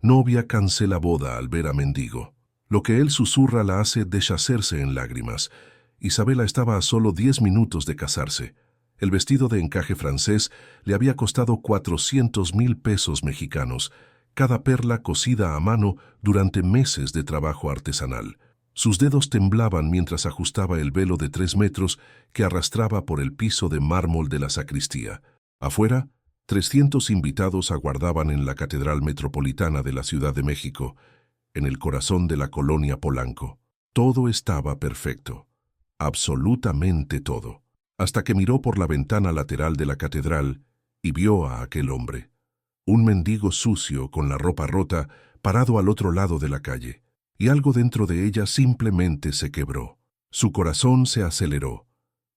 Novia cancela boda al ver a mendigo. Lo que él susurra la hace deshacerse en lágrimas. Isabela estaba a solo 10 minutos de casarse. El vestido de encaje francés le había costado 400,000 pesos mexicanos, cada perla cosida a mano durante meses de trabajo artesanal. Sus dedos temblaban mientras ajustaba el velo de 3 metros que arrastraba por el piso de mármol de la sacristía. Afuera, 300 invitados aguardaban en la Catedral Metropolitana de la Ciudad de México, en el corazón de la colonia Polanco. Todo estaba perfecto, absolutamente todo, hasta que miró por la ventana lateral de la catedral y vio a aquel hombre, un mendigo sucio con la ropa rota, parado al otro lado de la calle, y algo dentro de ella simplemente se quebró. Su corazón se aceleró.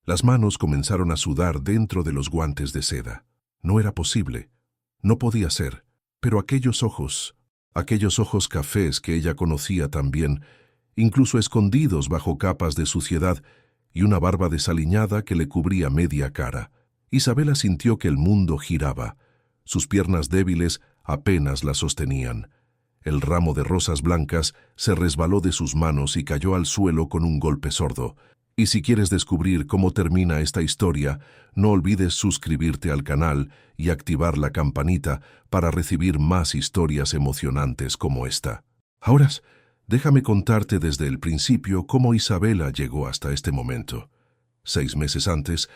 Las manos comenzaron a sudar dentro de los guantes de seda. No era posible, no podía ser, pero aquellos ojos cafés que ella conocía tan bien, incluso escondidos bajo capas de suciedad y una barba desaliñada que le cubría media cara. Isabela sintió que el mundo giraba. Sus piernas débiles apenas la sostenían. El ramo de rosas blancas se resbaló de sus manos y cayó al suelo con un golpe sordo. Y si quieres descubrir cómo termina esta historia, no olvides suscribirte al canal y activar la campanita para recibir más historias emocionantes como esta. Ahora, déjame contarte desde el principio cómo Isabela llegó hasta este momento. 6 meses antes,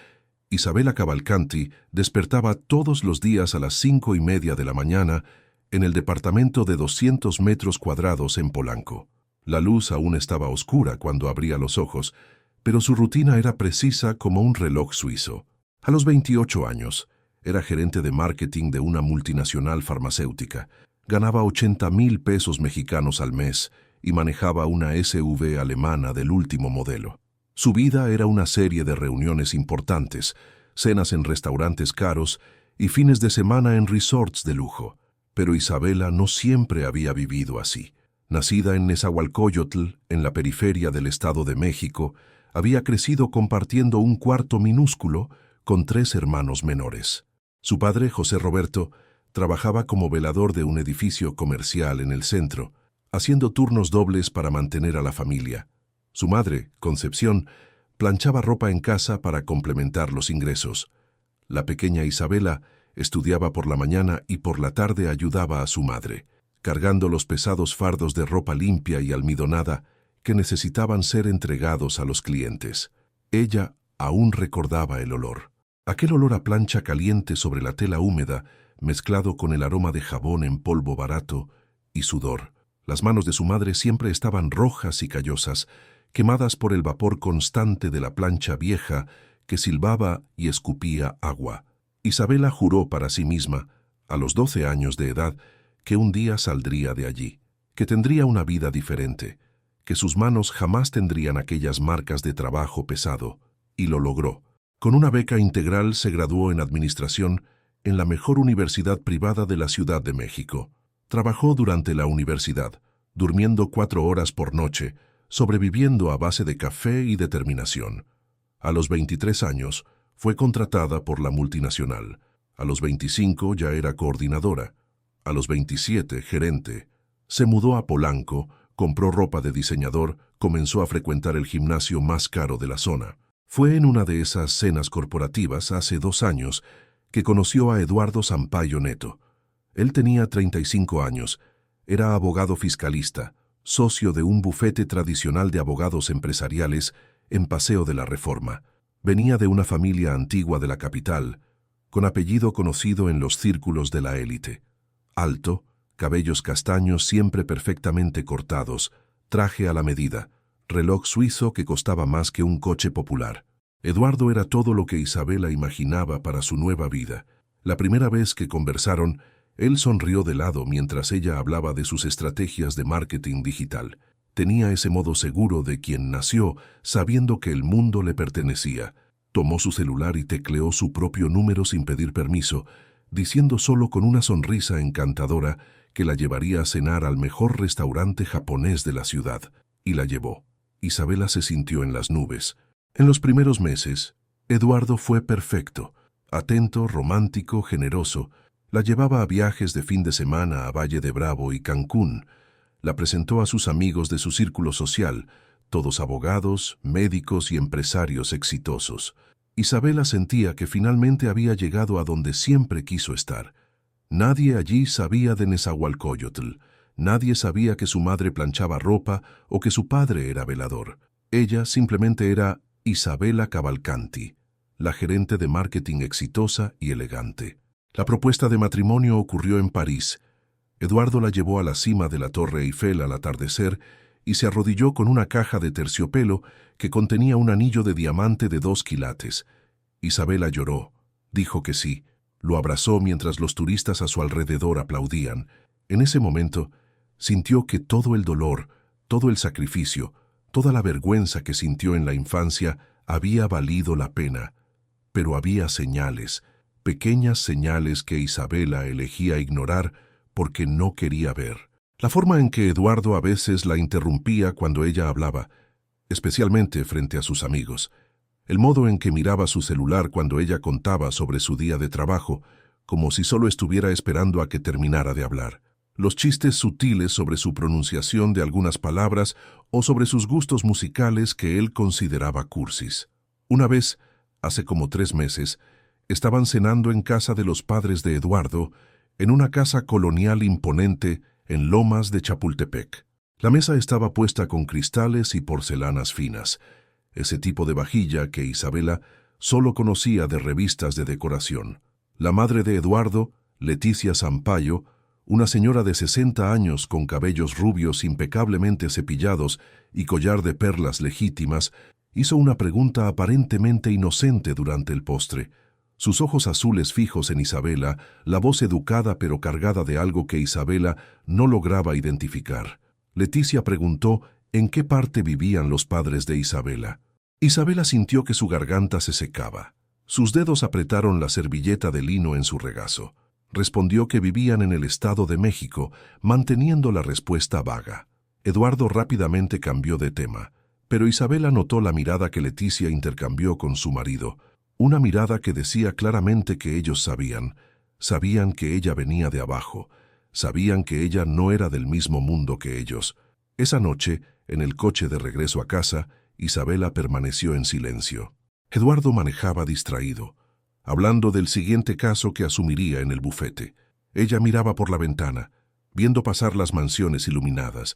Isabela Cavalcanti despertaba todos los días a las 5:30 de la mañana en el departamento de 200 metros cuadrados en Polanco. La luz aún estaba oscura cuando abría los ojos, pero su rutina era precisa como un reloj suizo. A los 28 años, era gerente de marketing de una multinacional farmacéutica. Ganaba 80,000 pesos mexicanos al mes y manejaba una SUV alemana del último modelo. Su vida era una serie de reuniones importantes, cenas en restaurantes caros y fines de semana en resorts de lujo. Pero Isabela no siempre había vivido así. Nacida en Nezahualcóyotl, en la periferia del Estado de México, había crecido compartiendo un cuarto minúsculo con 3 hermanos menores. Su padre, José Roberto, trabajaba como velador de un edificio comercial en el centro, haciendo turnos dobles para mantener a la familia. Su madre, Concepción, planchaba ropa en casa para complementar los ingresos. La pequeña Isabela estudiaba por la mañana y por la tarde ayudaba a su madre, cargando los pesados fardos de ropa limpia y almidonada que necesitaban ser entregados a los clientes. Ella aún recordaba el olor. Aquel olor a plancha caliente sobre la tela húmeda, mezclado con el aroma de jabón en polvo barato y sudor. Las manos de su madre siempre estaban rojas y callosas, quemadas por el vapor constante de la plancha vieja que silbaba y escupía agua. Isabela juró para sí misma, a los 12 años de edad, que un día saldría de allí, que tendría una vida diferente, que sus manos jamás tendrían aquellas marcas de trabajo pesado, y lo logró. Con una beca integral se graduó en administración en la mejor universidad privada de la Ciudad de México. Trabajó durante la universidad, durmiendo 4 horas por noche, sobreviviendo a base de café y determinación. A los 23 años, fue contratada por la multinacional. A los 25 ya era coordinadora. A los 27, gerente. Se mudó a Polanco, compró ropa de diseñador, comenzó a frecuentar el gimnasio más caro de la zona. Fue en una de esas cenas corporativas hace 2 años que conoció a Eduardo Sampaio Neto. Él tenía 35 años, era abogado fiscalista, socio de un bufete tradicional de abogados empresariales en Paseo de la Reforma. Venía de una familia antigua de la capital, con apellido conocido en los círculos de la élite. Alto, cabellos castaños siempre perfectamente cortados, traje a la medida, reloj suizo que costaba más que un coche popular. Eduardo era todo lo que Isabela imaginaba para su nueva vida. La primera vez que conversaron, él sonrió de lado mientras ella hablaba de sus estrategias de marketing digital. Tenía ese modo seguro de quien nació sabiendo que el mundo le pertenecía. Tomó su celular y tecleó su propio número sin pedir permiso, diciendo solo con una sonrisa encantadora que la llevaría a cenar al mejor restaurante japonés de la ciudad. Y la llevó. Isabela se sintió en las nubes. En los primeros meses, Eduardo fue perfecto, atento, romántico, generoso. La llevaba a viajes de fin de semana a Valle de Bravo y Cancún. La presentó a sus amigos de su círculo social, todos abogados, médicos y empresarios exitosos. Isabela sentía que finalmente había llegado a donde siempre quiso estar. Nadie allí sabía de Nezahualcóyotl. Nadie sabía que su madre planchaba ropa o que su padre era velador. Ella simplemente era Isabela Cavalcanti, la gerente de marketing exitosa y elegante. La propuesta de matrimonio ocurrió en París. Eduardo la llevó a la cima de la Torre Eiffel al atardecer y se arrodilló con una caja de terciopelo que contenía un anillo de diamante de 2 quilates. Isabela lloró, dijo que sí, lo abrazó mientras los turistas a su alrededor aplaudían. En ese momento, sintió que todo el dolor, todo el sacrificio, toda la vergüenza que sintió en la infancia había valido la pena. Pero había señales, pequeñas señales que Isabela elegía ignorar porque no quería ver. La forma en que Eduardo a veces la interrumpía cuando ella hablaba, especialmente frente a sus amigos. El modo en que miraba su celular cuando ella contaba sobre su día de trabajo, como si solo estuviera esperando a que terminara de hablar. Los chistes sutiles sobre su pronunciación de algunas palabras o sobre sus gustos musicales que él consideraba cursis. Una vez, hace como 3 meses, estaban cenando en casa de los padres de Eduardo, en una casa colonial imponente en Lomas de Chapultepec. La mesa estaba puesta con cristales y porcelanas finas, ese tipo de vajilla que Isabela solo conocía de revistas de decoración. La madre de Eduardo, Leticia Sampaio, una señora de 60 años con cabellos rubios impecablemente cepillados y collar de perlas legítimas, hizo una pregunta aparentemente inocente durante el postre. Sus ojos azules fijos en Isabela, la voz educada pero cargada de algo que Isabela no lograba identificar. Leticia preguntó en qué parte vivían los padres de Isabela. Isabela sintió que su garganta se secaba. Sus dedos apretaron la servilleta de lino en su regazo. Respondió que vivían en el Estado de México, manteniendo la respuesta vaga. Eduardo rápidamente cambió de tema, pero Isabela notó la mirada que Leticia intercambió con su marido, una mirada que decía claramente que ellos sabían que ella venía de abajo, sabían que ella no era del mismo mundo que ellos. Esa noche, en el coche de regreso a casa, Isabela permaneció en silencio. Eduardo manejaba distraído, hablando del siguiente caso que asumiría en el bufete. Ella miraba por la ventana, viendo pasar las mansiones iluminadas,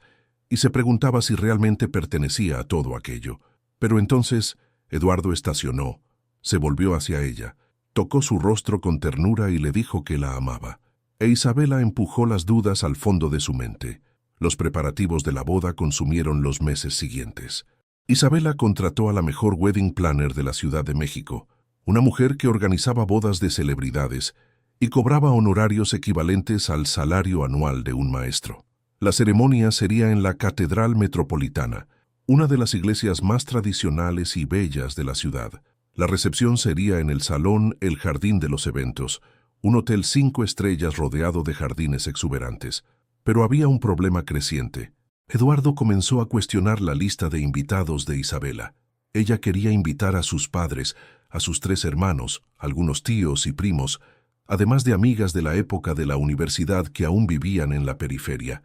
y se preguntaba si realmente pertenecía a todo aquello. Pero entonces, Eduardo estacionó, se volvió hacia ella, tocó su rostro con ternura y le dijo que la amaba. E Isabela empujó las dudas al fondo de su mente. Los preparativos de la boda consumieron los meses siguientes. Isabela contrató a la mejor wedding planner de la Ciudad de México, una mujer que organizaba bodas de celebridades y cobraba honorarios equivalentes al salario anual de un maestro. La ceremonia sería en la Catedral Metropolitana, una de las iglesias más tradicionales y bellas de la ciudad. La recepción sería en el Salón El Jardín de los Eventos, un hotel 5 estrellas rodeado de jardines exuberantes. Pero había un problema creciente. Eduardo comenzó a cuestionar la lista de invitados de Isabela. Ella quería invitar a sus padres, a sus 3 hermanos, algunos tíos y primos, además de amigas de la época de la universidad que aún vivían en la periferia.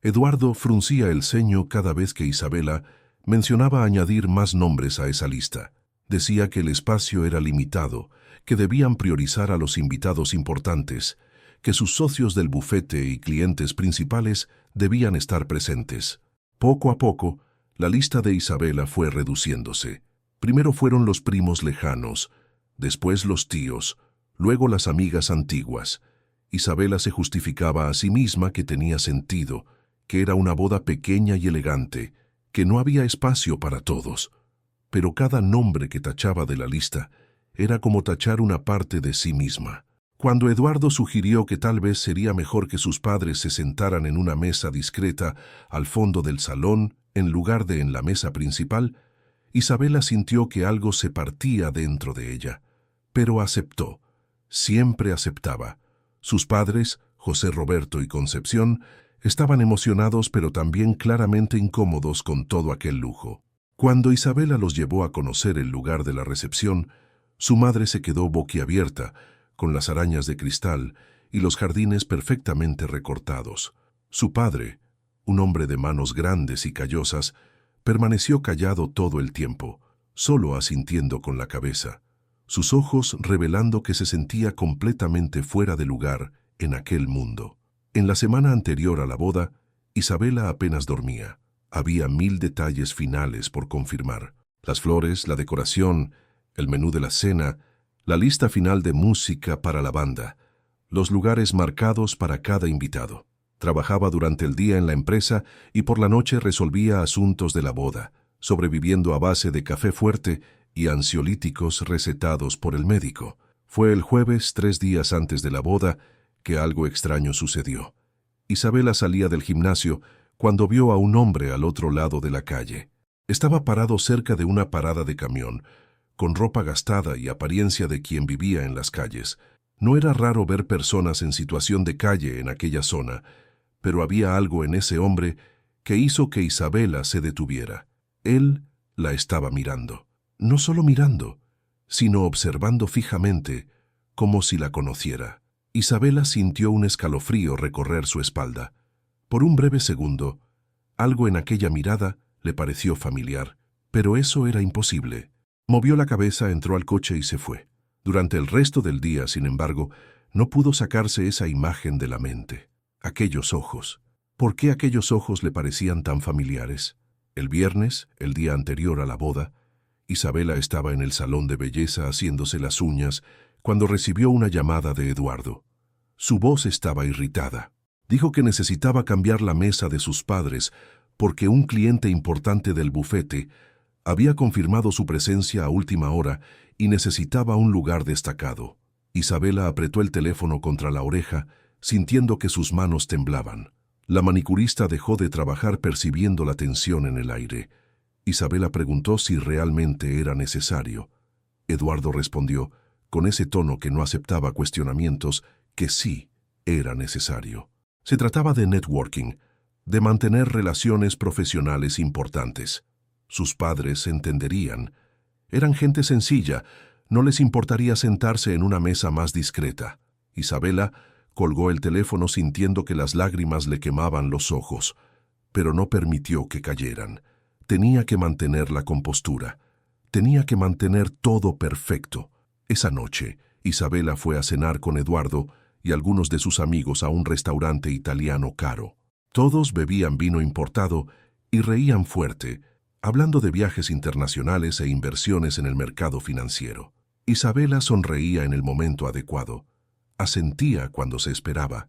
Eduardo fruncía el ceño cada vez que Isabela mencionaba añadir más nombres a esa lista. Decía que el espacio era limitado, que debían priorizar a los invitados importantes, que sus socios del bufete y clientes principales debían estar presentes. Poco a poco, la lista de Isabela fue reduciéndose. Primero fueron los primos lejanos, después los tíos, luego las amigas antiguas. Isabela se justificaba a sí misma que tenía sentido, que era una boda pequeña y elegante, que no había espacio para todos. Pero cada nombre que tachaba de la lista era como tachar una parte de sí misma. Cuando Eduardo sugirió que tal vez sería mejor que sus padres se sentaran en una mesa discreta al fondo del salón en lugar de en la mesa principal, Isabela sintió que algo se partía dentro de ella. Pero aceptó. Siempre aceptaba. Sus padres, José Roberto y Concepción, estaban emocionados pero también claramente incómodos con todo aquel lujo. Cuando Isabela los llevó a conocer el lugar de la recepción, su madre se quedó boquiabierta, con las arañas de cristal y los jardines perfectamente recortados. Su padre, un hombre de manos grandes y callosas, permaneció callado todo el tiempo, solo asintiendo con la cabeza, sus ojos revelando que se sentía completamente fuera de lugar en aquel mundo. En la semana anterior a la boda, Isabela apenas dormía. Había 1000 detalles finales por confirmar. Las flores, la decoración, el menú de la cena, la lista final de música para la banda, los lugares marcados para cada invitado. Trabajaba durante el día en la empresa y por la noche resolvía asuntos de la boda, sobreviviendo a base de café fuerte y ansiolíticos recetados por el médico. Fue el jueves, 3 días antes de la boda, que algo extraño sucedió. Isabela salía del gimnasio cuando vio a un hombre al otro lado de la calle. Estaba parado cerca de una parada de camión, con ropa gastada y apariencia de quien vivía en las calles. No era raro ver personas en situación de calle en aquella zona, pero había algo en ese hombre que hizo que Isabela se detuviera. Él la estaba mirando. No solo mirando, sino observando fijamente, como si la conociera. Isabela sintió un escalofrío recorrer su espalda. Por un breve segundo, algo en aquella mirada le pareció familiar, pero eso era imposible. Movió la cabeza, entró al coche y se fue. Durante el resto del día, sin embargo, no pudo sacarse esa imagen de la mente. Aquellos ojos. ¿Por qué aquellos ojos le parecían tan familiares? El viernes, el día anterior a la boda, Isabela estaba en el salón de belleza haciéndose las uñas cuando recibió una llamada de Eduardo. Su voz estaba irritada. Dijo que necesitaba cambiar la mesa de sus padres porque un cliente importante del bufete había confirmado su presencia a última hora y necesitaba un lugar destacado. Isabela apretó el teléfono contra la oreja, sintiendo que sus manos temblaban. La manicurista dejó de trabajar percibiendo la tensión en el aire. Isabela preguntó si realmente era necesario. Eduardo respondió, con ese tono que no aceptaba cuestionamientos, que sí era necesario. Se trataba de networking, de mantener relaciones profesionales importantes. Sus padres entenderían. Eran gente sencilla, no les importaría sentarse en una mesa más discreta. Isabela colgó el teléfono sintiendo que las lágrimas le quemaban los ojos, pero no permitió que cayeran. Tenía que mantener la compostura. Tenía que mantener todo perfecto. Esa noche, Isabela fue a cenar con Eduardo y algunos de sus amigos a un restaurante italiano caro. Todos bebían vino importado y reían fuerte, hablando de viajes internacionales e inversiones en el mercado financiero. Isabela sonreía en el momento adecuado. Asentía cuando se esperaba,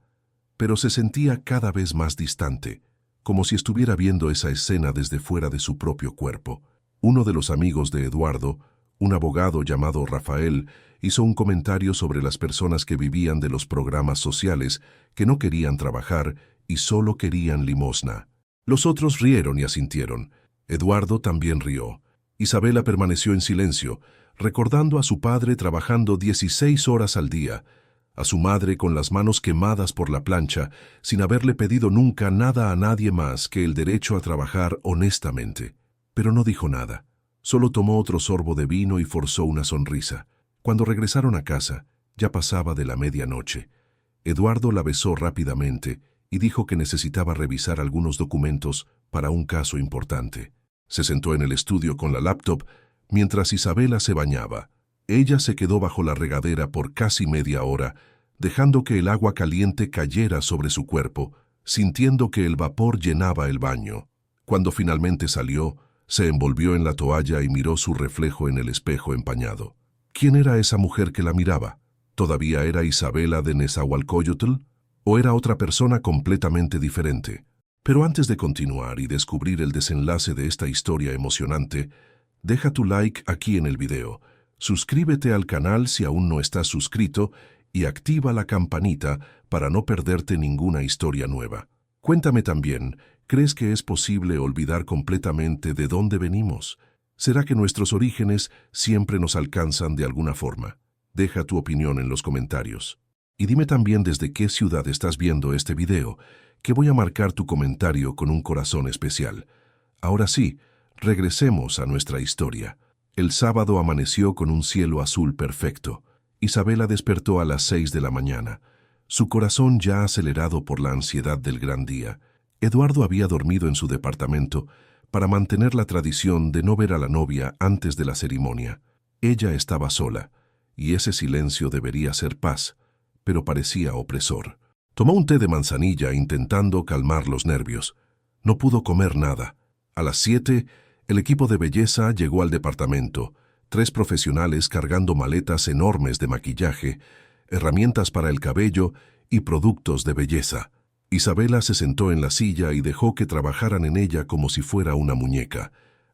pero se sentía cada vez más distante, como si estuviera viendo esa escena desde fuera de su propio cuerpo. Uno de los amigos de Eduardo, un abogado llamado Rafael, hizo un comentario sobre las personas que vivían de los programas sociales, que no querían trabajar y solo querían limosna. Los otros rieron y asintieron. Eduardo también rió. Isabela permaneció en silencio, recordando a su padre trabajando 16 horas al día, a su madre con las manos quemadas por la plancha, sin haberle pedido nunca nada a nadie más que el derecho a trabajar honestamente. Pero no dijo nada. Solo tomó otro sorbo de vino y forzó una sonrisa. Cuando regresaron a casa, ya pasaba de la medianoche. Eduardo la besó rápidamente y dijo que necesitaba revisar algunos documentos para un caso importante. Se sentó en el estudio con la laptop mientras Isabela se bañaba. Ella se quedó bajo la regadera por casi media hora, dejando que el agua caliente cayera sobre su cuerpo, sintiendo que el vapor llenaba el baño. Cuando finalmente salió, se envolvió en la toalla y miró su reflejo en el espejo empañado. ¿Quién era esa mujer que la miraba? ¿Todavía era Isabela de Nezahualcóyotl? ¿O era otra persona completamente diferente? Pero antes de continuar y descubrir el desenlace de esta historia emocionante, deja tu like aquí en el video, suscríbete al canal si aún no estás suscrito y activa la campanita para no perderte ninguna historia nueva. Cuéntame también, ¿crees que es posible olvidar completamente de dónde venimos? ¿Será que nuestros orígenes siempre nos alcanzan de alguna forma? Deja tu opinión en los comentarios. Y dime también desde qué ciudad estás viendo este video, que voy a marcar tu comentario con un corazón especial. Ahora sí, regresemos a nuestra historia. El sábado amaneció con un cielo azul perfecto. Isabela despertó a las 6 de la mañana. su corazón ya acelerado por la ansiedad del gran día. Eduardo había dormido en su departamento para mantener la tradición de no ver a la novia antes de la ceremonia. Ella estaba sola, y ese silencio debería ser paz, pero parecía opresor. Tomó un té de manzanilla intentando calmar los nervios. No pudo comer nada. A las 7, el equipo de belleza llegó al departamento, 3 profesionales cargando maletas enormes de maquillaje, herramientas para el cabello y productos de belleza. Isabela se sentó en la silla y dejó que trabajaran en ella como si fuera una muñeca.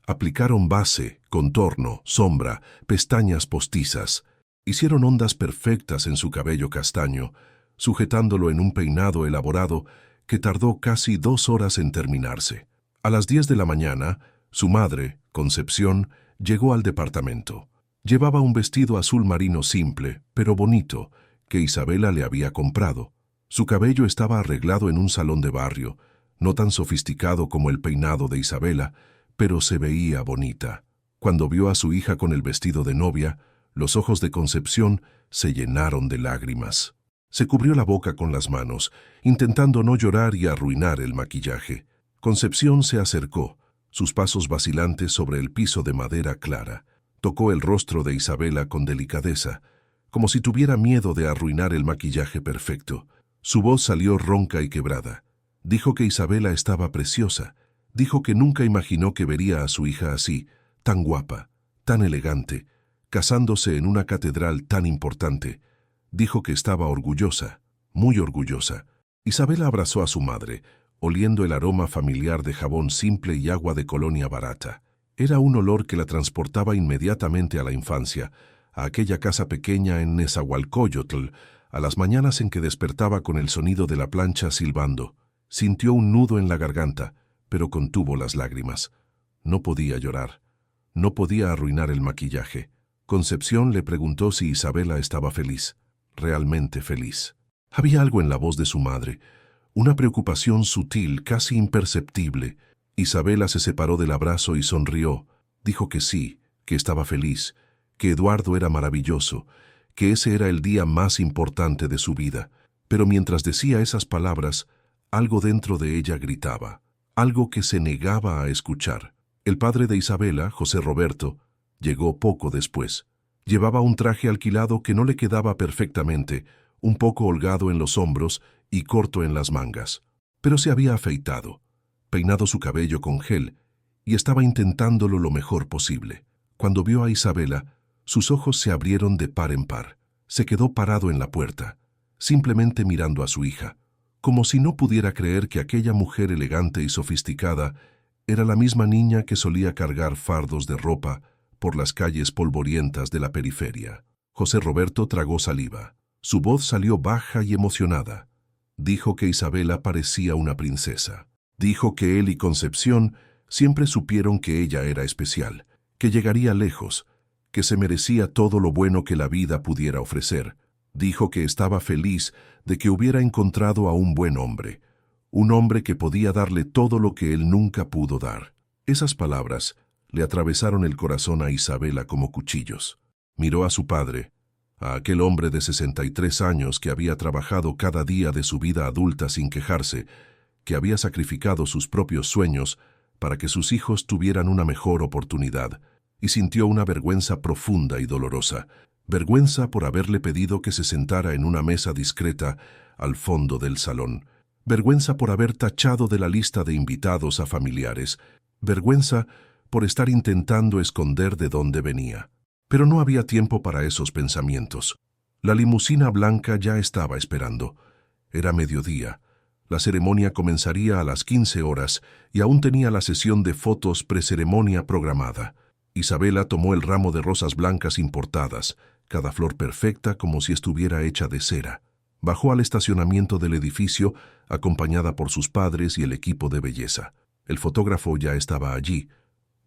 Aplicaron base, contorno, sombra, pestañas postizas. Hicieron ondas perfectas en su cabello castaño, sujetándolo en un peinado elaborado que tardó casi 2 horas en terminarse. A las 10 de la mañana, su madre, Concepción, llegó al departamento. Llevaba un vestido azul marino simple, pero bonito, que Isabela le había comprado. Su cabello estaba arreglado en un salón de barrio, no tan sofisticado como el peinado de Isabela, pero se veía bonita. Cuando vio a su hija con el vestido de novia, los ojos de Concepción se llenaron de lágrimas. Se cubrió la boca con las manos, intentando no llorar y arruinar el maquillaje. Concepción se acercó, sus pasos vacilantes sobre el piso de madera clara. Tocó el rostro de Isabela con delicadeza, como si tuviera miedo de arruinar el maquillaje perfecto. Su voz salió ronca y quebrada. Dijo que Isabela estaba preciosa. Dijo que nunca imaginó que vería a su hija así, tan guapa, tan elegante, casándose en una catedral tan importante. Dijo que estaba orgullosa, muy orgullosa. Isabela abrazó a su madre, oliendo el aroma familiar de jabón simple y agua de colonia barata. Era un olor que la transportaba inmediatamente a la infancia, a aquella casa pequeña en Nezahualcóyotl, a las mañanas en que despertaba con el sonido de la plancha silbando. Sintió un nudo en la garganta, pero contuvo las lágrimas. No podía llorar. No podía arruinar el maquillaje. Concepción le preguntó si Isabela estaba feliz, realmente feliz. Había algo en la voz de su madre, una preocupación sutil, casi imperceptible. Isabela se separó del abrazo y sonrió. Dijo que sí, que estaba feliz, que Eduardo era maravilloso, que ese era el día más importante de su vida. Pero mientras decía esas palabras, algo dentro de ella gritaba, algo que se negaba a escuchar. El padre de Isabela, José Roberto, llegó poco después. Llevaba un traje alquilado que no le quedaba perfectamente, un poco holgado en los hombros y corto en las mangas. Pero se había afeitado, peinado su cabello con gel, y estaba intentándolo lo mejor posible. Cuando vio a Isabela, sus ojos se abrieron de par en par. Se quedó parado en la puerta, simplemente mirando a su hija, como si no pudiera creer que aquella mujer elegante y sofisticada era la misma niña que solía cargar fardos de ropa por las calles polvorientas de la periferia. José Roberto tragó saliva. Su voz salió baja y emocionada. Dijo que Isabela parecía una princesa. Dijo que él y Concepción siempre supieron que ella era especial, que llegaría lejos, que se merecía todo lo bueno que la vida pudiera ofrecer. Dijo que estaba feliz de que hubiera encontrado a un buen hombre, un hombre que podía darle todo lo que él nunca pudo dar. Esas palabras le atravesaron el corazón a Isabela como cuchillos. Miró a su padre, a aquel hombre de 63 años que había trabajado cada día de su vida adulta sin quejarse, que había sacrificado sus propios sueños para que sus hijos tuvieran una mejor oportunidad, y sintió una vergüenza profunda y dolorosa, vergüenza por haberle pedido que se sentara en una mesa discreta al fondo del salón, vergüenza por haber tachado de la lista de invitados a familiares, vergüenza por estar intentando esconder de dónde venía. Pero no había tiempo para esos pensamientos. La limusina blanca ya estaba esperando. Era mediodía. La ceremonia comenzaría a las 15 horas y aún tenía la sesión de fotos preceremonia programada. Isabela tomó el ramo de rosas blancas importadas, cada flor perfecta como si estuviera hecha de cera. Bajó al estacionamiento del edificio, acompañada por sus padres y el equipo de belleza. El fotógrafo ya estaba allí,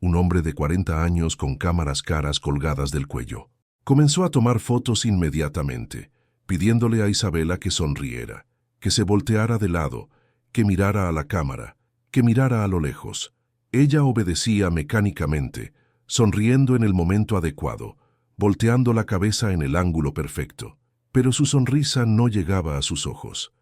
un hombre de 40 años con cámaras caras colgadas del cuello. Comenzó a tomar fotos inmediatamente, pidiéndole a Isabela que sonriera, que se volteara de lado, que mirara a la cámara, que mirara a lo lejos. Ella obedecía mecánicamente, sonriendo en el momento adecuado, volteando la cabeza en el ángulo perfecto. Pero su sonrisa no llegaba a sus ojos.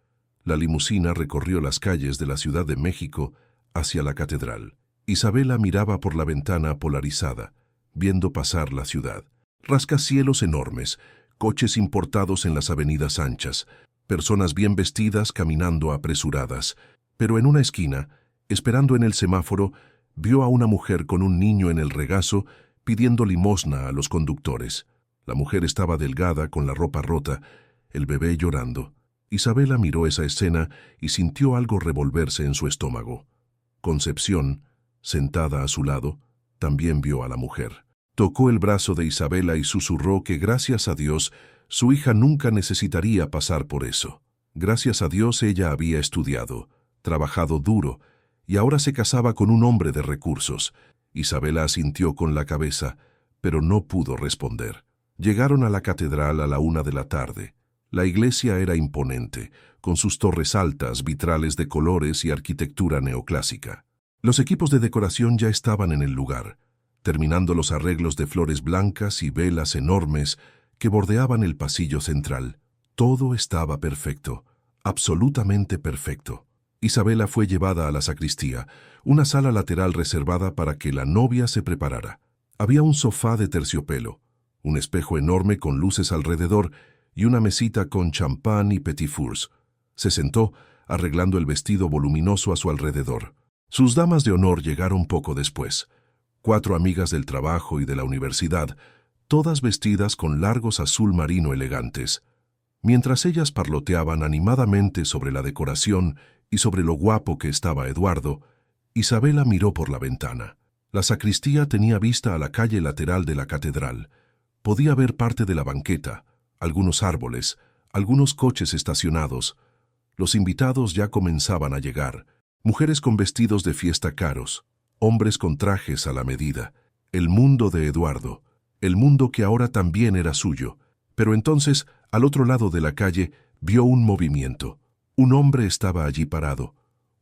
La limusina recorrió las calles de la Ciudad de México hacia la catedral. Isabela miraba por la ventana polarizada, viendo pasar la ciudad. Rascacielos enormes, coches importados en las avenidas anchas, personas bien vestidas caminando apresuradas. Pero en una esquina, esperando en el semáforo, vio a una mujer con un niño en el regazo pidiendo limosna a los conductores. La mujer estaba delgada, con la ropa rota, el bebé llorando. Isabela miró esa escena y sintió algo revolverse en su estómago. Concepción, sentada a su lado, también vio a la mujer. Tocó el brazo de Isabela y susurró que gracias a Dios su hija nunca necesitaría pasar por eso. Gracias a Dios ella había estudiado, trabajado duro, y ahora se casaba con un hombre de recursos. Isabela asintió con la cabeza, pero no pudo responder. Llegaron a la catedral a la 1 de la tarde. La iglesia era imponente, con sus torres altas, vitrales de colores y arquitectura neoclásica. Los equipos de decoración ya estaban en el lugar, terminando los arreglos de flores blancas y velas enormes que bordeaban el pasillo central. Todo estaba perfecto, absolutamente perfecto. Isabela fue llevada a la sacristía, una sala lateral reservada para que la novia se preparara. Había un sofá de terciopelo, un espejo enorme con luces alrededor y una mesita con champán y petit fours. Se sentó, arreglando el vestido voluminoso a su alrededor. Sus damas de honor llegaron poco después. 4 amigas del trabajo y de la universidad, todas vestidas con largos azul marino elegantes. Mientras ellas parloteaban animadamente sobre la decoración y sobre lo guapo que estaba Eduardo, Isabela miró por la ventana. La sacristía tenía vista a la calle lateral de la catedral. Podía ver parte de la banqueta, algunos árboles, algunos coches estacionados. Los invitados ya comenzaban a llegar. Mujeres con vestidos de fiesta caros, hombres con trajes a la medida. El mundo de Eduardo, el mundo que ahora también era suyo. Pero entonces, al otro lado de la calle, vio un movimiento. Un hombre estaba allí parado.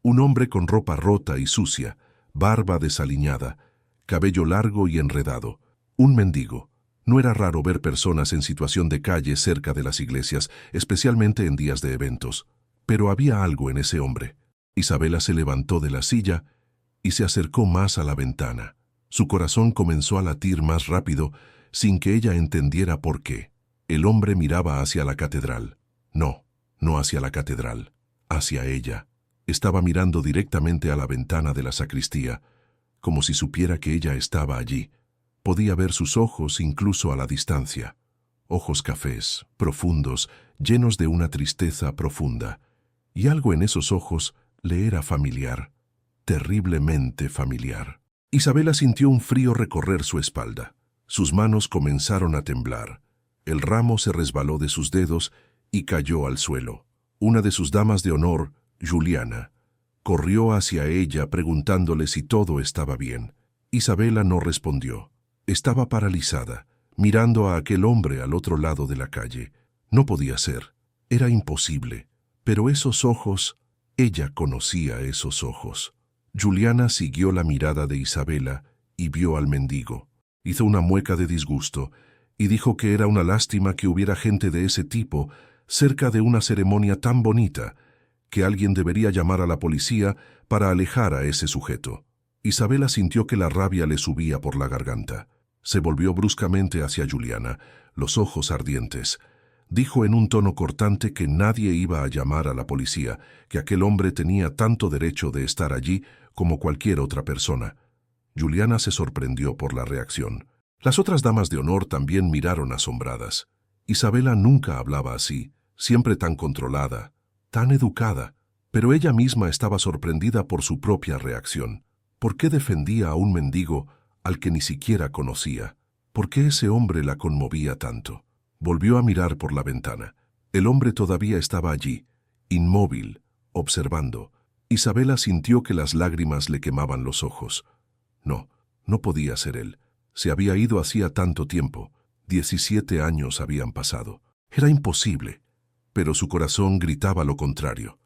Un hombre con ropa rota y sucia, barba desaliñada, cabello largo y enredado. Un mendigo. No era raro ver personas en situación de calle cerca de las iglesias, especialmente en días de eventos. Pero había algo en ese hombre. Isabela se levantó de la silla y se acercó más a la ventana. Su corazón comenzó a latir más rápido, sin que ella entendiera por qué. El hombre miraba hacia la catedral. No hacia la catedral, hacia ella. Estaba mirando directamente a la ventana de la sacristía, como si supiera que ella estaba allí. Podía ver sus ojos incluso a la distancia. Ojos cafés, profundos, llenos de una tristeza profunda. Y algo en esos ojos le era familiar, terriblemente familiar. Isabela sintió un frío recorrer su espalda. Sus manos comenzaron a temblar. El ramo se resbaló de sus dedos y cayó al suelo. Una de sus damas de honor, Juliana, corrió hacia ella preguntándole si todo estaba bien. Isabela no respondió. Estaba paralizada, mirando a aquel hombre al otro lado de la calle. No podía ser. Era imposible. Pero esos ojos, ella conocía esos ojos. Juliana siguió la mirada de Isabela y vio al mendigo. Hizo una mueca de disgusto y dijo que era una lástima que hubiera gente de ese tipo cerca de una ceremonia tan bonita, que alguien debería llamar a la policía para alejar a ese sujeto. Isabela sintió que la rabia le subía por la garganta. Se volvió bruscamente hacia Juliana, los ojos ardientes. Dijo en un tono cortante que nadie iba a llamar a la policía, que aquel hombre tenía tanto derecho de estar allí como cualquier otra persona. Juliana se sorprendió por la reacción. Las otras damas de honor también miraron asombradas. Isabela nunca hablaba así, siempre tan controlada, tan educada, pero ella misma estaba sorprendida por su propia reacción. ¿Por qué defendía a un mendigo al que ni siquiera conocía? ¿Por qué ese hombre la conmovía tanto? Volvió a mirar por la ventana. El hombre todavía estaba allí, inmóvil, observando. Isabela sintió que las lágrimas le quemaban los ojos. No podía ser él. Se había ido hacía tanto tiempo. 17 años habían pasado. Era imposible. Pero su corazón gritaba lo contrario.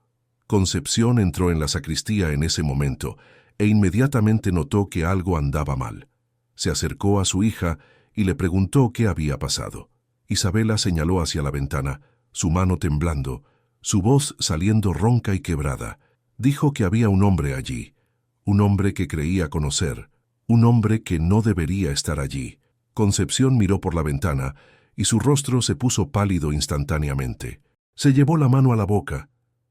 Concepción entró en la sacristía en ese momento e inmediatamente notó que algo andaba mal. Se acercó a su hija y le preguntó qué había pasado. Isabela señaló hacia la ventana, su mano temblando, su voz saliendo ronca y quebrada. Dijo que había un hombre allí, un hombre que creía conocer, un hombre que no debería estar allí. Concepción miró por la ventana y su rostro se puso pálido instantáneamente. Se llevó la mano a la boca.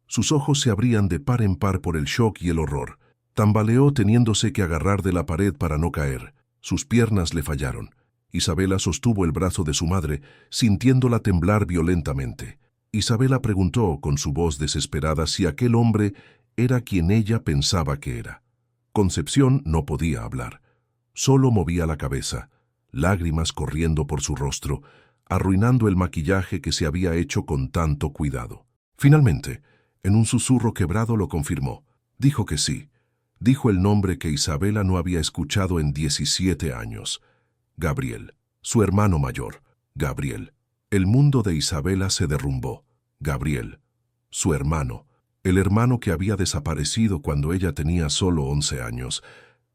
Sus ojos se abrían de par en par por el shock y el horror. Tambaleó teniéndose que agarrar de la pared para no caer. Sus piernas le fallaron. Isabela sostuvo el brazo de su madre, sintiéndola temblar violentamente. Isabela preguntó con su voz desesperada si aquel hombre era quien ella pensaba que era. Concepción no podía hablar. Solo movía la cabeza, lágrimas corriendo por su rostro, arruinando el maquillaje que se había hecho con tanto cuidado. Finalmente, en un susurro quebrado lo confirmó. Dijo que sí. Dijo el nombre que Isabela no había escuchado en 17 años. Gabriel, su hermano mayor. Gabriel. El mundo de Isabela se derrumbó. Gabriel, su hermano. El hermano que había desaparecido cuando ella tenía solo 11 años.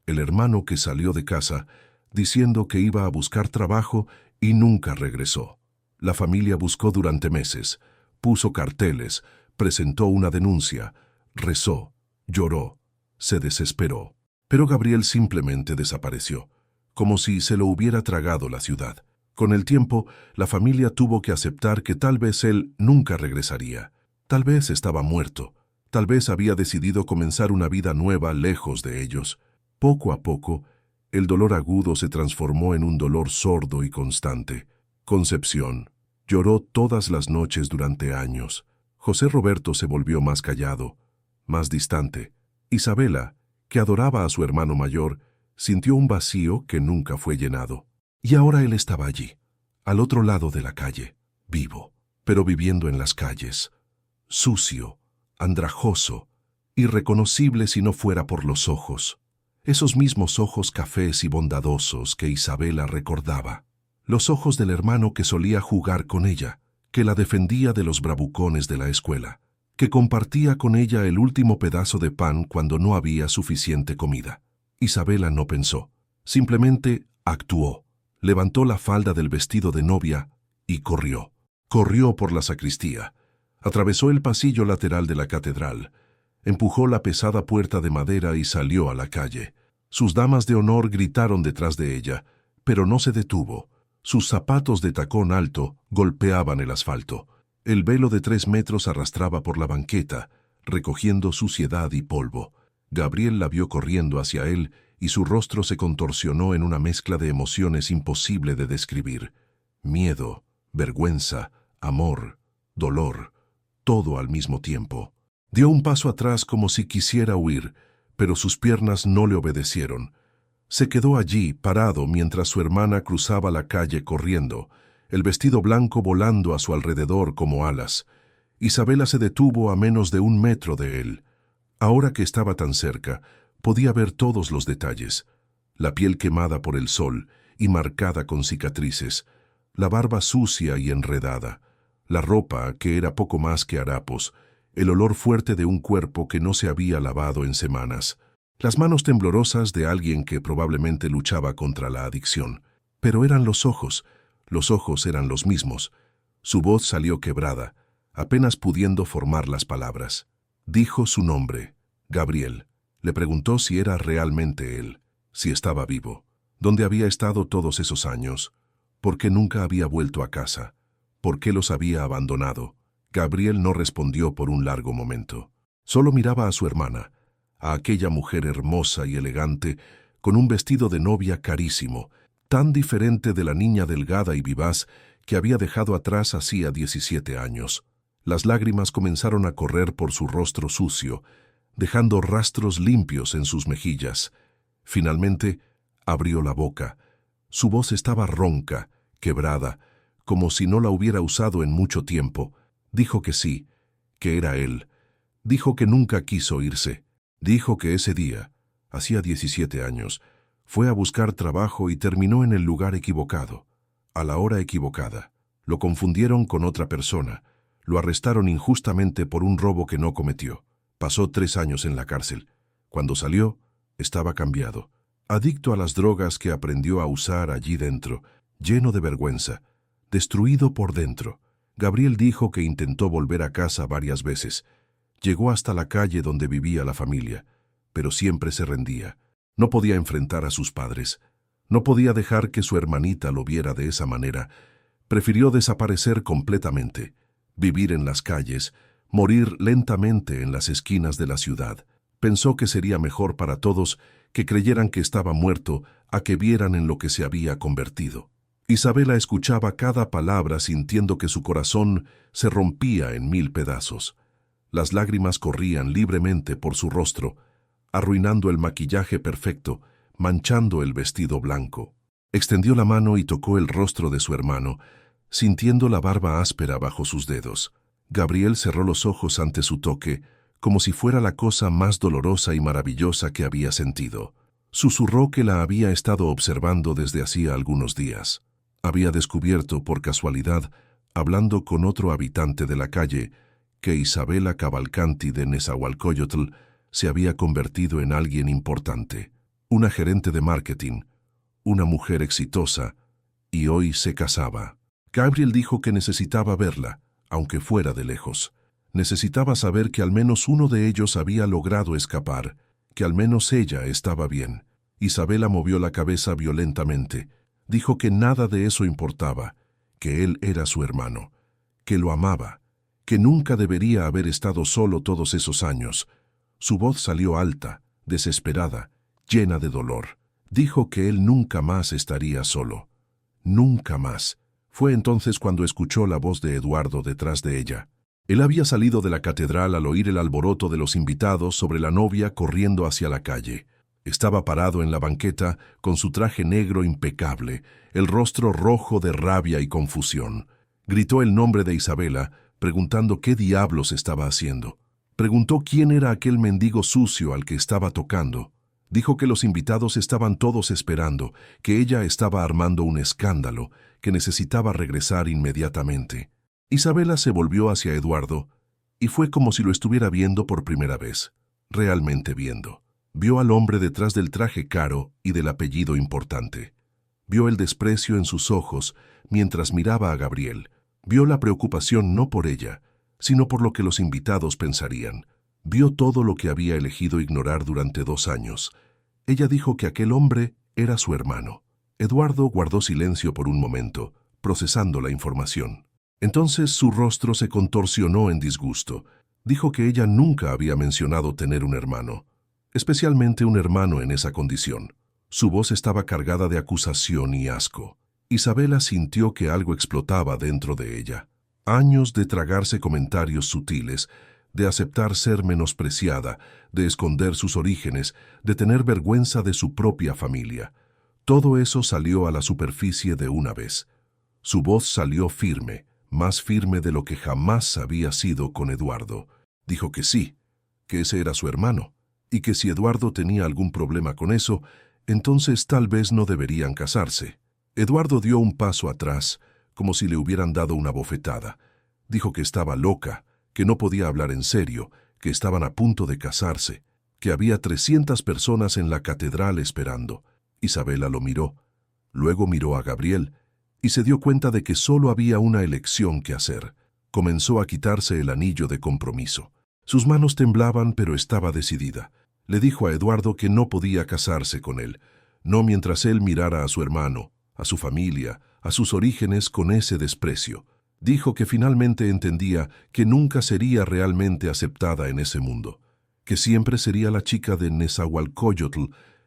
El hermano que salió de casa diciendo que iba a buscar trabajo y nunca regresó. La familia buscó durante meses, puso carteles, presentó una denuncia, rezó, lloró, se desesperó. Pero Gabriel simplemente desapareció, como si se lo hubiera tragado la ciudad. Con el tiempo, la familia tuvo que aceptar que tal vez él nunca regresaría. Tal vez estaba muerto. Tal vez había decidido comenzar una vida nueva lejos de ellos. Poco a poco, el dolor agudo se transformó en un dolor sordo y constante. Concepción lloró todas las noches durante años. José Roberto se volvió más callado, más distante. Isabela, que adoraba a su hermano mayor, sintió un vacío que nunca fue llenado. Y ahora él estaba allí, al otro lado de la calle, vivo, pero viviendo en las calles, sucio, andrajoso, irreconocible si no fuera por los ojos. Esos mismos ojos cafés y bondadosos que Isabela recordaba. Los ojos del hermano que solía jugar con ella, que la defendía de los bravucones de la escuela, que compartía con ella el último pedazo de pan cuando no había suficiente comida. Isabela no pensó, simplemente actuó. Levantó la falda del vestido de novia y corrió. Corrió por la sacristía. Atravesó el pasillo lateral de la catedral. Empujó la pesada puerta de madera y salió a la calle. Sus damas de honor gritaron detrás de ella, pero no se detuvo. Sus zapatos de tacón alto golpeaban el asfalto. El velo de 3 metros arrastraba por la banqueta, recogiendo suciedad y polvo. Gabriel la vio corriendo hacia él y su rostro se contorsionó en una mezcla de emociones imposible de describir. Miedo, vergüenza, amor, dolor, todo al mismo tiempo. Dio un paso atrás como si quisiera huir, pero sus piernas no le obedecieron. Se quedó allí, parado, mientras su hermana cruzaba la calle corriendo, el vestido blanco volando a su alrededor como alas. Isabela se detuvo a menos de 1 metro de él. Ahora que estaba tan cerca, podía ver todos los detalles. La piel quemada por el sol y marcada con cicatrices, la barba sucia y enredada, la ropa que era poco más que harapos, el olor fuerte de un cuerpo que no se había lavado en semanas, las manos temblorosas de alguien que probablemente luchaba contra la adicción. Pero eran los ojos eran los mismos. Su voz salió quebrada, apenas pudiendo formar las palabras. Dijo su nombre, Gabriel. Le preguntó si era realmente él, si estaba vivo, dónde había estado todos esos años, por qué nunca había vuelto a casa, por qué los había abandonado. Gabriel no respondió por un largo momento. Solo miraba a su hermana, a aquella mujer hermosa y elegante, con un vestido de novia carísimo, tan diferente de la niña delgada y vivaz que había dejado atrás hacía 17 años. Las lágrimas comenzaron a correr por su rostro sucio, dejando rastros limpios en sus mejillas. Finalmente, abrió la boca. Su voz estaba ronca, quebrada, como si no la hubiera usado en mucho tiempo. Dijo que sí, que era él. Dijo que nunca quiso irse. Dijo que ese día, hacía 17 años, fue a buscar trabajo y terminó en el lugar equivocado, a la hora equivocada. Lo confundieron con otra persona. Lo arrestaron injustamente por un robo que no cometió. Pasó 3 años en la cárcel. Cuando salió, estaba cambiado, adicto a las drogas que aprendió a usar allí dentro, lleno de vergüenza. destruido por dentro. Gabriel dijo que intentó volver a casa varias veces. Llegó hasta la calle donde vivía la familia, pero siempre se rendía. No podía enfrentar a sus padres. No podía dejar que su hermanita lo viera de esa manera. Prefirió desaparecer completamente, vivir en las calles, morir lentamente en las esquinas de la ciudad. Pensó que sería mejor para todos que creyeran que estaba muerto a que vieran en lo que se había convertido. Isabela escuchaba cada palabra sintiendo que su corazón se rompía en 1000 pedazos. Las lágrimas corrían libremente por su rostro, arruinando el maquillaje perfecto, manchando el vestido blanco. Extendió la mano y tocó el rostro de su hermano, sintiendo la barba áspera bajo sus dedos. Gabriel cerró los ojos ante su toque, como si fuera la cosa más dolorosa y maravillosa que había sentido. Susurró que la había estado observando desde hacía algunos días. Había descubierto, por casualidad, hablando con otro habitante de la calle, que Isabela Cavalcanti de Nezahualcóyotl se había convertido en alguien importante, una gerente de marketing, una mujer exitosa, y hoy se casaba. Gabriel dijo que necesitaba verla, aunque fuera de lejos. Necesitaba saber que al menos uno de ellos había logrado escapar, que al menos ella estaba bien. Isabela movió la cabeza violentamente. Dijo que nada de eso importaba, que él era su hermano, que lo amaba, que nunca debería haber estado solo todos esos años. Su voz salió alta, desesperada, llena de dolor. Dijo que él nunca más estaría solo. Nunca más. Fue entonces cuando escuchó la voz de Eduardo detrás de ella. Él había salido de la catedral al oír el alboroto de los invitados sobre la novia corriendo hacia la calle. Estaba parado en la banqueta con su traje negro impecable, el rostro rojo de rabia y confusión. Gritó el nombre de Isabela, preguntando qué diablos estaba haciendo. Preguntó quién era aquel mendigo sucio al que estaba tocando. Dijo que los invitados estaban todos esperando, que ella estaba armando un escándalo, que necesitaba regresar inmediatamente. Isabela se volvió hacia Eduardo, y fue como si lo estuviera viendo por primera vez, realmente viendo. Vio al hombre detrás del traje caro y del apellido importante. Vio el desprecio en sus ojos mientras miraba a Gabriel. Vio la preocupación no por ella, sino por lo que los invitados pensarían. Vio todo lo que había elegido ignorar durante 2 años. Ella dijo que aquel hombre era su hermano. Eduardo guardó silencio por un momento, procesando la información. Entonces su rostro se contorsionó en disgusto. Dijo que ella nunca había mencionado tener un hermano, especialmente un hermano en esa condición. Su voz estaba cargada de acusación y asco. Isabela sintió que algo explotaba dentro de ella. Años de tragarse comentarios sutiles, de aceptar ser menospreciada, de esconder sus orígenes, de tener vergüenza de su propia familia. Todo eso salió a la superficie de una vez. Su voz salió firme, más firme de lo que jamás había sido con Eduardo. Dijo que sí, que ese era su hermano, y que si Eduardo tenía algún problema con eso, entonces tal vez no deberían casarse. Eduardo dio un paso atrás, como si le hubieran dado una bofetada. Dijo que estaba loca, que no podía hablar en serio, que estaban a punto de casarse, que había 300 personas en la catedral esperando. Isabela lo miró, luego miró a Gabriel, y se dio cuenta de que solo había una elección que hacer. Comenzó a quitarse el anillo de compromiso. Sus manos temblaban, pero estaba decidida. Le dijo a Eduardo que no podía casarse con él, no mientras él mirara a su hermano, a su familia, a sus orígenes con ese desprecio. Dijo que finalmente entendía que nunca sería realmente aceptada en ese mundo, que siempre sería la chica de Nezahualcóyotl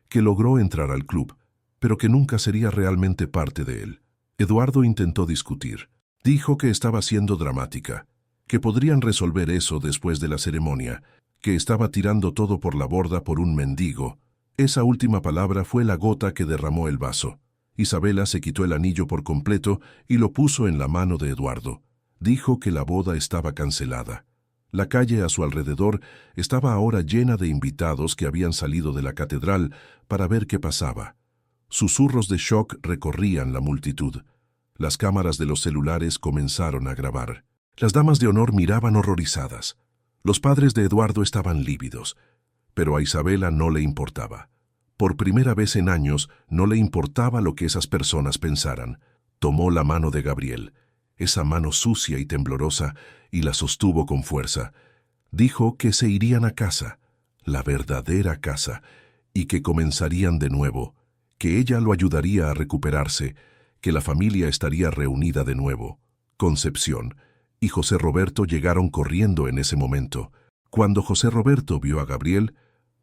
que logró entrar al club, pero que nunca sería realmente parte de él. Eduardo intentó discutir. Dijo que estaba siendo dramática, que podrían resolver eso después de la ceremonia, que estaba tirando todo por la borda por un mendigo. Esa última palabra fue la gota que derramó el vaso. Isabela se quitó el anillo por completo y lo puso en la mano de Eduardo. Dijo que la boda estaba cancelada. La calle a su alrededor estaba ahora llena de invitados que habían salido de la catedral para ver qué pasaba. Susurros de shock recorrían la multitud. Las cámaras de los celulares comenzaron a grabar. Las damas de honor miraban horrorizadas. Los padres de Eduardo estaban lívidos, pero a Isabela no le importaba. Por primera vez en años no le importaba lo que esas personas pensaran. tomó la mano de Gabriel, esa mano sucia y temblorosa, y la sostuvo con fuerza. Dijo que se irían a casa, la verdadera casa, y que comenzarían de nuevo, que ella lo ayudaría a recuperarse, que la familia estaría reunida de nuevo. Concepción y José Roberto llegaron corriendo en ese momento. Cuando José Roberto vio a Gabriel,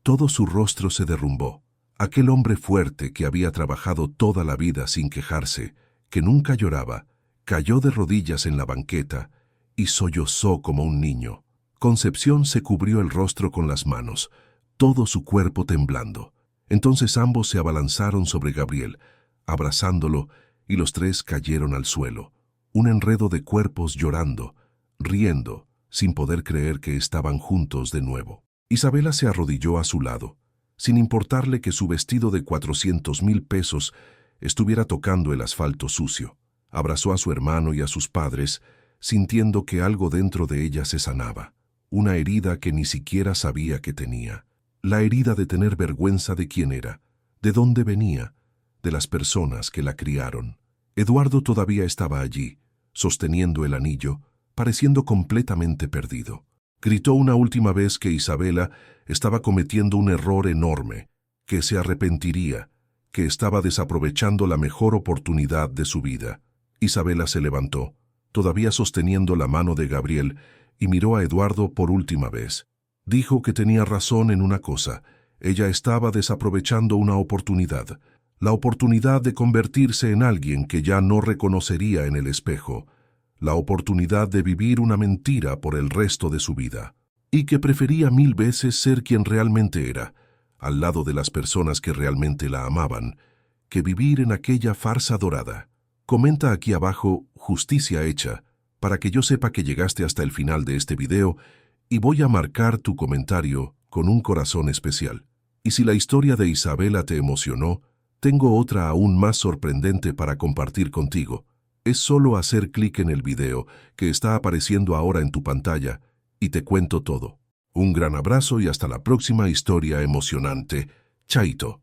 todo su rostro se derrumbó. Aquel hombre fuerte que había trabajado toda la vida sin quejarse, que nunca lloraba, cayó de rodillas en la banqueta y sollozó como un niño. Concepción se cubrió el rostro con las manos, todo su cuerpo temblando. Entonces ambos se abalanzaron sobre Gabriel, abrazándolo, y los tres cayeron al suelo. Un enredo de cuerpos llorando, riendo, sin poder creer que estaban juntos de nuevo. Isabela se arrodilló a su lado, sin importarle que su vestido de 400,000 pesos estuviera tocando el asfalto sucio. Abrazó a su hermano y a sus padres, sintiendo que algo dentro de ella se sanaba, una herida que ni siquiera sabía que tenía. La herida de tener vergüenza de quién era, de dónde venía, de las personas que la criaron. Eduardo todavía estaba allí, sosteniendo el anillo, pareciendo completamente perdido. Gritó una última vez que Isabela estaba cometiendo un error enorme, que se arrepentiría, que estaba desaprovechando la mejor oportunidad de su vida. Isabela se levantó, todavía sosteniendo la mano de Gabriel, y miró a Eduardo por última vez. Dijo que tenía razón en una cosa: ella estaba desaprovechando una oportunidad, la oportunidad de convertirse en alguien que ya no reconocería en el espejo, la oportunidad de vivir una mentira por el resto de su vida, y que prefería 1000 veces ser quien realmente era, al lado de las personas que realmente la amaban, que vivir en aquella farsa dorada. Comenta aquí abajo "justicia hecha", para que yo sepa que llegaste hasta el final de este video, y voy a marcar tu comentario con un corazón especial. Y si la historia de Isabela te emocionó, tengo otra aún más sorprendente para compartir contigo. Es solo hacer clic en el video que está apareciendo ahora en tu pantalla y te cuento todo. Un gran abrazo y hasta la próxima historia emocionante. Chaito.